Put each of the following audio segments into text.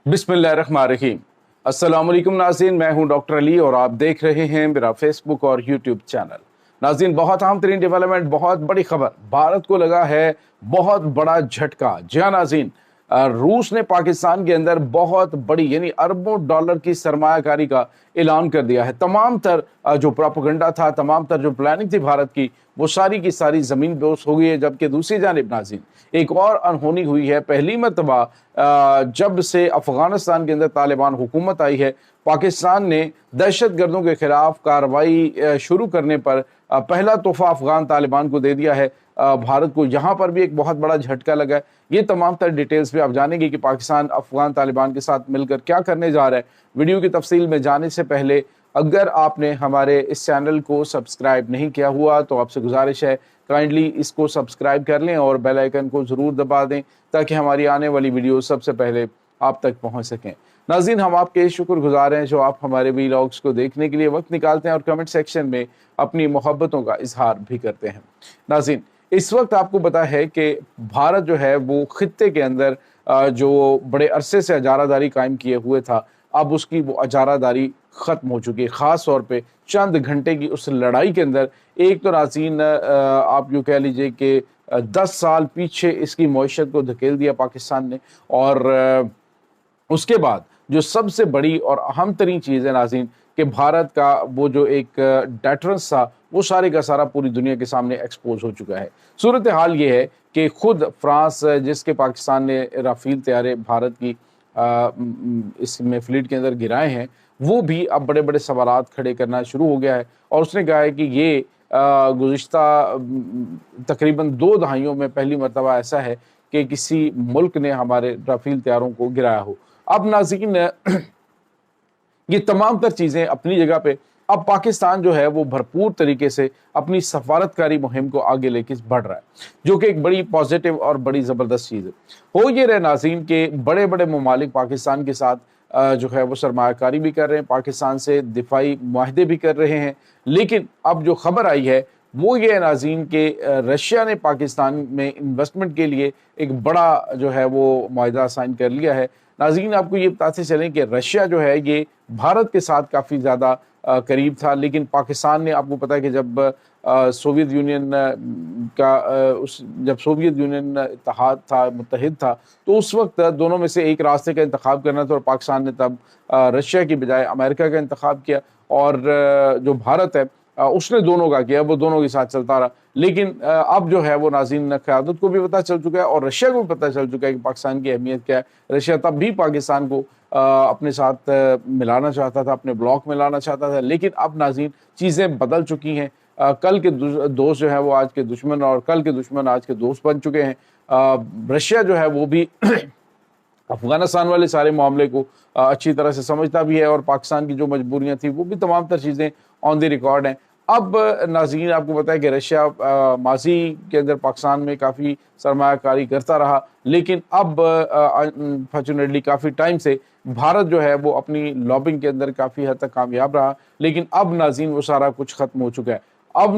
बिस्मिल्लाहिर्रहमानिर्रहीम। अस्सलाम वालेकुम नाज़रीन, मैं हूं डॉक्टर अली और आप देख रहे हैं मेरा फेसबुक और यूट्यूब चैनल। नाज़रीन, बहुत अहम तरीन डेवलपमेंट, बहुत बड़ी खबर, भारत को लगा है बहुत बड़ा झटका। जी हाँ नाज़रीन, रूस ने पाकिस्तान के अंदर बहुत बड़ी यानी अरबों डॉलर की सरमायाकारी का ऐलान कर दिया है। तमाम तर जो प्रोपेगेंडा था, तमाम तर जो प्लानिंग थी भारत की, वो सारी की सारी ज़मीन दोस्त हो गई है। जबकि दूसरी जानिब नाज़रीन, एक और अनहोनी हुई है। पहली मरतबा जब से अफगानिस्तान के अंदर तालिबान हुकूमत आई है, पाकिस्तान ने दहशत गर्दों के खिलाफ कार्रवाई शुरू करने पर पहला तोहफा अफगान तालिबान को दे दिया है। भारत को यहाँ पर भी एक बहुत बड़ा झटका लगा है। ये तमाम तर डिटेल्स भी आप जानेंगे कि पाकिस्तान अफगान तालिबान के साथ मिलकर क्या करने जा रहा है। वीडियो की तफसील में जाने से पहले अगर आपने हमारे इस चैनल को सब्सक्राइब नहीं किया हुआ तो आपसे गुजारिश है, काइंडली इसको सब्सक्राइब कर लें और बेल आइकन को ज़रूर दबा दें ताकि हमारी आने वाली वीडियो सबसे पहले आप तक पहुंच सकें। नाज़रीन, हम आपके शुक्रगुजार हैं जो आप हमारे वीलॉग्स को देखने के लिए वक्त निकालते हैं और कमेंट सेक्शन में अपनी मोहब्बतों का इजहार भी करते हैं। नाज़रीन, इस वक्त आपको पता है कि भारत जो है वो खित्ते के अंदर जो बड़े अरसे से अजारादारी कायम किए हुए था, अब उसकी वो अजारादारी ख़त्म हो चुकी है। ख़ास तौर पे चंद घंटे की उस लड़ाई के अंदर एक तो नाज़रीन आप यूँ कह लीजिए कि 10 साल पीछे इसकी मईशत को धकेल दिया पाकिस्तान ने। और उसके बाद जो सबसे बड़ी और अहम तरीन चीज़ है नाज़रीन कि भारत का वो जो एक डेटरेंस था वो सारे का सारा पूरी दुनिया के सामने एक्सपोज हो चुका है। सूरत हाल ये है कि खुद फ्रांस, जिसके पाकिस्तान ने राफेल तैयारे भारत की इसमें फ्लीट के अंदर गिराए हैं, वो भी अब बड़े बड़े सवालात खड़े करना शुरू हो गया है। और उसने कहा है कि ये गुज़िश्ता तकरीबन 2 दहाइयों में पहली मरतबा ऐसा है कि किसी मुल्क ने हमारे राफेल तैयारों को गिराया हो। अब नाज़रीन, ये तमाम तर चीज़ें अपनी जगह पे, अब पाकिस्तान जो है वो भरपूर तरीके से अपनी सफारतकारी मुहिम को आगे लेके बढ़ रहा है, जो कि एक बड़ी पॉजिटिव और बड़ी ज़बरदस्त चीज़ है। हो ये रहे नाज़रीन के बड़े बड़े ममालिक पाकिस्तान के साथ जो है वो सरमायाकारी भी कर रहे हैं, पाकिस्तान से दिफाई मुआहदे भी कर रहे हैं। लेकिन अब जो खबर आई है वो ये है नाज़रीन के रशिया ने पाकिस्तान में इन्वेस्टमेंट के लिए एक बड़ा जो है वो मुआहदा साइन कर लिया है। नाज़रीन, आपको ये बताते चलें कि रशिया जो है ये भारत के साथ काफ़ी ज़्यादा करीब था, लेकिन पाकिस्तान ने, आपको पता है कि जब सोवियत यूनियन जब सोवियत यूनियन इत्तेहाद था, मुत्तहिद था, तो उस वक्त दोनों में से एक रास्ते का इंतखाब करना था और पाकिस्तान ने तब रशिया की बजाय अमेरिका का इंतखाब किया। और जो भारत है उसने दोनों का किया, वो दोनों के साथ चलता रहा। लेकिन अब जो है वो नाज़रीन क़यादत को भी पता चल चुका है और रशिया को भी पता चल चुका है कि पाकिस्तान की अहमियत क्या है। रशिया तब भी पाकिस्तान को अपने साथ मिलाना चाहता था, अपने ब्लॉक में लाना चाहता था, लेकिन अब नाज़रीन चीज़ें बदल चुकी हैं। कल के दोस्त जो है वो आज के दुश्मन और कल के दुश्मन आज के दोस्त बन चुके हैं। रशिया जो है वो भी अफगानिस्तान वाले सारे मामले को अच्छी तरह से समझता भी है और पाकिस्तान की जो मजबूरियां थी वो भी तमाम तर चीज़ें ऑन द रिकॉर्ड हैं। अब नाज़रीन, आपको पता है कि रशिया माजी के अंदर पाकिस्तान में काफ़ी सरमायाकारी करता रहा, लेकिन अब अनफॉर्चुनेटली काफ़ी टाइम से भारत जो है वो अपनी लॉबिंग के अंदर काफ़ी हद तक कामयाब रहा। लेकिन अब नाज़रीन वो सारा कुछ ख़त्म हो चुका है। अब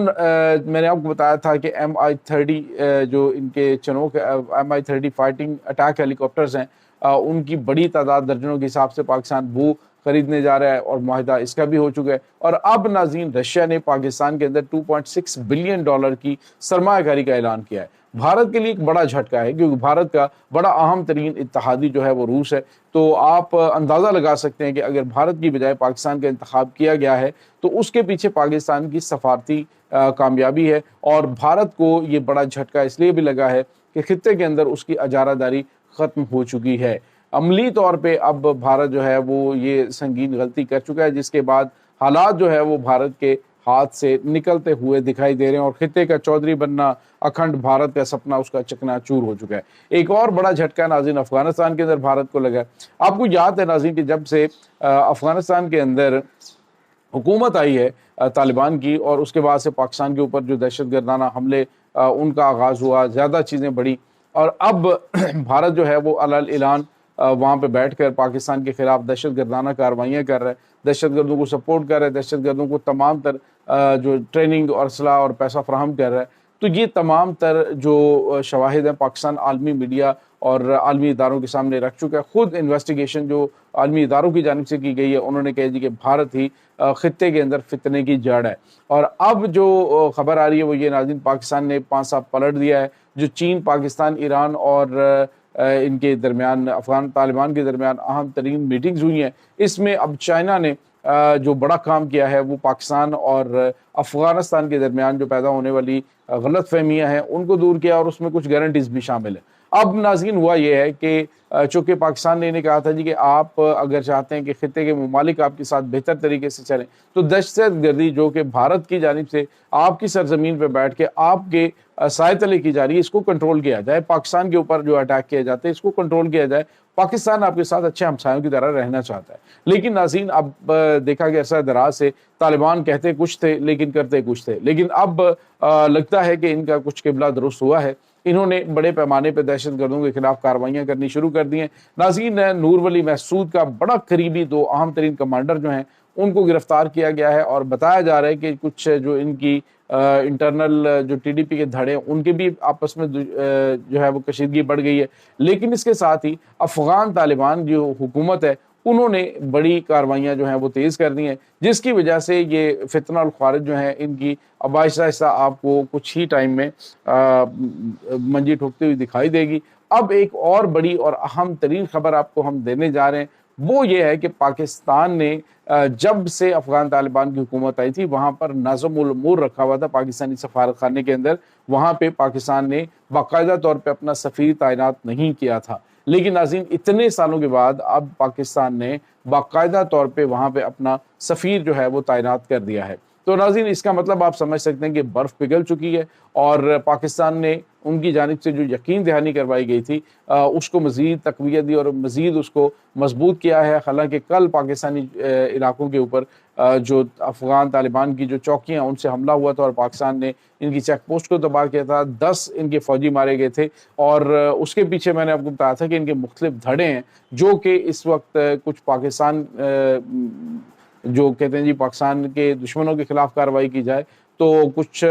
मैंने आपको बताया था कि MI-30 जो इनके चनोक MI-30 फाइटिंग अटैक हेलीकॉप्टर्स हैं, उनकी बड़ी तादाद दर्जनों के हिसाब से पाकिस्तान वो खरीदने जा रहा है और मुआहदा इसका भी हो चुका है। और अब नाज़रीन रशिया ने पाकिस्तान के अंदर $2.6 बिलियन की सरमायाकारी का ऐलान किया है। भारत के लिए एक बड़ा झटका है क्योंकि भारत का बड़ा अहम तरीन इत्तेहादी जो है वो रूस है। तो आप अंदाज़ा लगा सकते हैं कि अगर भारत की बजाय पाकिस्तान का इंतखाब किया गया है तो उसके पीछे पाकिस्तान की सफारती कामयाबी है। और भारत को ये बड़ा झटका इसलिए भी लगा है कि खित्ते के अंदर उसकी अजारादारी ख़त्म हो चुकी है। अमली तौर पे अब भारत जो है वो ये संगीन गलती कर चुका है, जिसके बाद हालात जो है वो भारत के हाथ से निकलते हुए दिखाई दे रहे हैं और खित्ते का चौधरी बनना, अखंड भारत का सपना उसका चकनाचूर हो चुका है। एक और बड़ा झटका नाज़रीन अफगानिस्तान के अंदर भारत को लगा। आपको याद है नाज़रीन कि जब से अफगानिस्तान के अंदर हुकूमत आई है तालिबान की और उसके बाद से पाकिस्तान के ऊपर जो दहशत गर्दाना हमले उनका आगाज़ हुआ, ज़्यादा चीज़ें बढ़ी और अब भारत जो है वो अलल ऐलान वहाँ पे बैठकर पाकिस्तान के खिलाफ दहशत गर्दाना कार्रवाइयाँ कर रहा है, दहशत गर्दों को सपोर्ट कर रहा है, दहशत गर्दों को तमाम तर जो ट्रेनिंग और असलाह और पैसा फराहम कर रहा है। तो ये तमाम तर जो शवाहिद हैं पाकिस्तान आलमी मीडिया اور عالمی اداروں کے سامنے رکھ چکا ہے۔ خود انویسٹیگیشن جو عالمی اداروں کی جانب سے کی گئی ہے، انہوں نے کہا جی کہ بھارت ہی خطے کے اندر فتنے کی جڑ ہے۔ اور اب جو خبر آ رہی ہے وہ یہ ناظرین، پاکستان نے 5 صاحب پلٹ دیا ہے۔ جو چین، پاکستان، ایران اور ان کے درمیان، افغان طالبان کے درمیان اہم ترین میٹنگز ہوئی ہیں، اس میں اب چائنا نے جو بڑا کام کیا ہے وہ پاکستان اور افغانستان کے درمیان جو پیدا ہونے والی غلط فہمیاں ہیں ان کو دور کیا، اور اس میں کچھ گارنٹیز بھی شامل ہیں۔ اب ناظرین ہوا یہ ہے کہ چونکہ پاکستان نے انہیں کہا تھا جی کہ آپ اگر چاہتے ہیں کہ خطے کے ممالک آپ کے ساتھ بہتر طریقے سے چلیں تو دہشت گردی جو کہ بھارت کی جانب سے آپ کی سرزمین پہ بیٹھ کے آپ کے سائے تلے کی جا رہی ہے، اس کو کنٹرول کیا جائے۔ پاکستان کے اوپر جو اٹیک کیا جاتے ہیں اس کو کنٹرول کیا جائے۔ پاکستان آپ کے ساتھ اچھے ہمسایوں کی طرح رہنا چاہتا ہے۔ لیکن ناظرین اب دیکھا گیا عرصہ دراز سے طالبان کہتے کچھ تھے لیکن کرتے کچھ تھے، لیکن اب لگتا ہے کہ ان کا کچھ قبلہ درست ہوا ہے۔ انہوں نے بڑے پیمانے پہ دہشت گردوں کے خلاف کارروائیاں کرنی شروع کر دی ہیں۔ ناظرین، نور ولی محسود کا بڑا قریبی 2 اہم ترین کمانڈر جو ہیں ان کو گرفتار کیا گیا ہے، اور بتایا جا رہا ہے کہ کچھ جو ان کی انٹرنل جو ٹی ڈی پی کے دھڑے ان کے بھی آپس میں جو ہے وہ کشیدگی بڑھ گئی ہے۔ لیکن اس کے ساتھ ہی افغان طالبان جو حکومت ہے انہوں نے بڑی کارروائیاں جو ہیں وہ تیز کر دی ہیں، جس کی وجہ سے یہ فتنہ الخوارج جو ہیں ان کی اب آہستہ آہستہ آپ کو کچھ ہی ٹائم میں منجی ٹھوکتی ہوئی دکھائی دے گی۔ اب ایک اور بڑی اور اہم ترین خبر آپ کو ہم دینے جا رہے ہیں، وہ یہ ہے کہ پاکستان نے جب سے افغان طالبان کی حکومت آئی تھی وہاں پر نظم الامور رکھا ہوا تھا پاکستانی سفارت خانے کے اندر، وہاں پہ پاکستان نے باقاعدہ طور پہ اپنا سفیر تعینات نہیں کیا تھا۔ لیکن ناظرین، اتنے سالوں کے بعد اب پاکستان نے باقاعدہ طور پہ وہاں پہ اپنا سفیر جو ہے وہ تعینات کر دیا ہے۔ تو ناظرین، اس کا مطلب آپ سمجھ سکتے ہیں کہ برف پگھل چکی ہے، اور پاکستان نے ان کی جانب سے جو یقین دہانی کروائی گئی تھی اس کو مزید تقویت دی اور مزید اس کو مضبوط کیا ہے۔ حالانکہ کل پاکستانی علاقوں کے اوپر جو افغان طالبان کی جو چوکیاں ان سے حملہ ہوا تھا اور پاکستان نے ان کی چیک پوسٹ کو تباہ کیا تھا، 10 ان کے فوجی مارے گئے تھے، اور اس کے پیچھے میں نے آپ کو بتایا تھا کہ ان کے مختلف دھڑے ہیں جو کہ اس وقت کچھ پاکستان جو کہتے ہیں جی پاکستان کے دشمنوں کے خلاف کارروائی کی جائے تو کچھ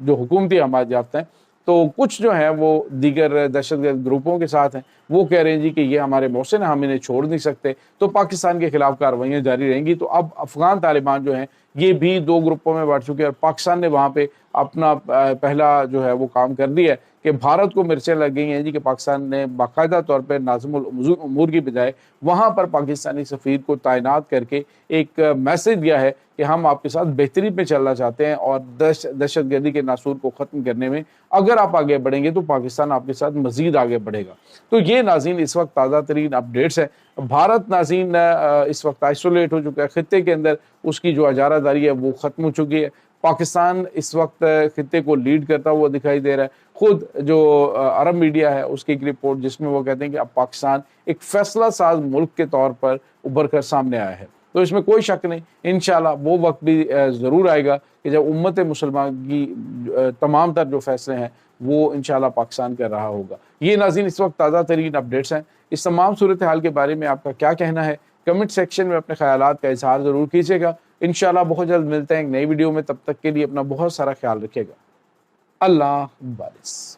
جو حکومتی حمایت یافتہ ہیں تو کچھ جو ہیں وہ دیگر دہشت گرد گروپوں کے ساتھ ہیں، وہ کہہ رہے ہیں جی کہ یہ ہمارے محسن ہیں، ہم انہیں چھوڑ نہیں سکتے، تو پاکستان کے خلاف کارروائیاں جاری رہیں گی۔ تو اب افغان طالبان جو ہیں یہ بھی 2 گروپوں میں بانٹ چکے ہیں، اور پاکستان نے وہاں پہ اپنا پہلا جو ہے وہ کام کر دیا ہے کہ بھارت کو مرچیں لگ گئی ہیں جی کہ پاکستان نے باقاعدہ طور پہ ناظم الامور کی بجائے وہاں پر پاکستانی سفیر کو تعینات کر کے ایک میسج دیا ہے کہ ہم آپ کے ساتھ بہتری پہ چلنا چاہتے ہیں، اور دہشت گردی کے ناسور کو ختم کرنے میں اگر آپ آگے بڑھیں گے تو پاکستان آپ کے ساتھ مزید آگے بڑھے گا۔ تو یہ ناظرین اس وقت تازہ ترین اپڈیٹس ہیں۔ بھارت ناظرین اس وقت آئسولیٹ ہو چکا ہے خطے کے اندر، اس کی جو اجارہ داری ہے وہ ختم ہو چکی ہے۔ پاکستان اس وقت خطے کو لیڈ کرتا ہوا دکھائی دے رہا ہے۔ خود جو عرب میڈیا ہے اس کی ایک رپورٹ جس میں وہ کہتے ہیں کہ اب پاکستان ایک فیصلہ ساز ملک کے طور پر ابھر کر سامنے آیا ہے۔ تو اس میں کوئی شک نہیں، انشاءاللہ وہ وقت بھی ضرور آئے گا کہ جب امت مسلمان کی تمام تر جو فیصلے ہیں وہ انشاءاللہ پاکستان کر رہا ہوگا۔ یہ ناظرین اس وقت تازہ ترین اپڈیٹس ہیں۔ اس تمام صورتحال کے بارے میں آپ کا کیا کہنا ہے؟ کمنٹ سیکشن میں اپنے خیالات کا اظہار ضرور کیجیے گا۔ انشاءاللہ بہت جلد ملتے ہیں ایک نئی ویڈیو میں، تب تک کے لیے اپنا بہت سارا خیال رکھیے گا۔ اللہ حافظ۔